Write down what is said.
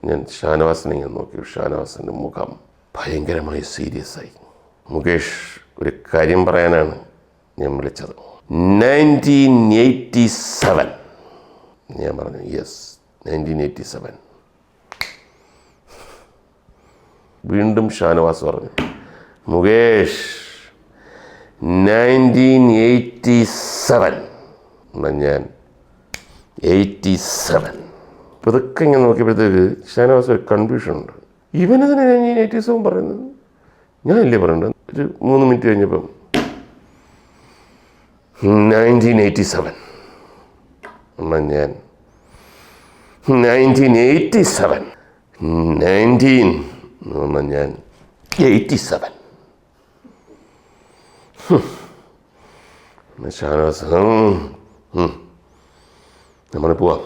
ഞാൻ ഷാനവാസിനെ ഇങ്ങനെ നോക്കി. ഷാനവാസിൻ്റെ മുഖം ഭയങ്കരമായി സീരിയസ് ആയി. മുകേഷ്, ഒരു കാര്യം പറയാനാണ് ഞാൻ വിളിച്ചത്. 1987. ഞാൻ പറഞ്ഞു യെസ്, 1987. വീണ്ടും ഷാനവാസ് പറഞ്ഞു, മുകേഷ് 1987. ഞാൻ 87. അപ്പോൾ ഇതൊക്കെ ഇങ്ങനെ നോക്കിയപ്പോഴത്തേക്ക് ഷാനവാസ് ഒരു കൺഫ്യൂഷനുണ്ട്. ഇവനതിന് 1987 പറയുന്നത്, ഞാനില്ലേ പറയണ്ടത്. ഒരു 3 മിനിറ്റ് കഴിഞ്ഞപ്പം 1987. എന്നാൽ ഞാൻ 1987. 19 എന്നാൽ ഞാൻ 87. ഷാനവാസ്, നമ്മൾ പോവാം.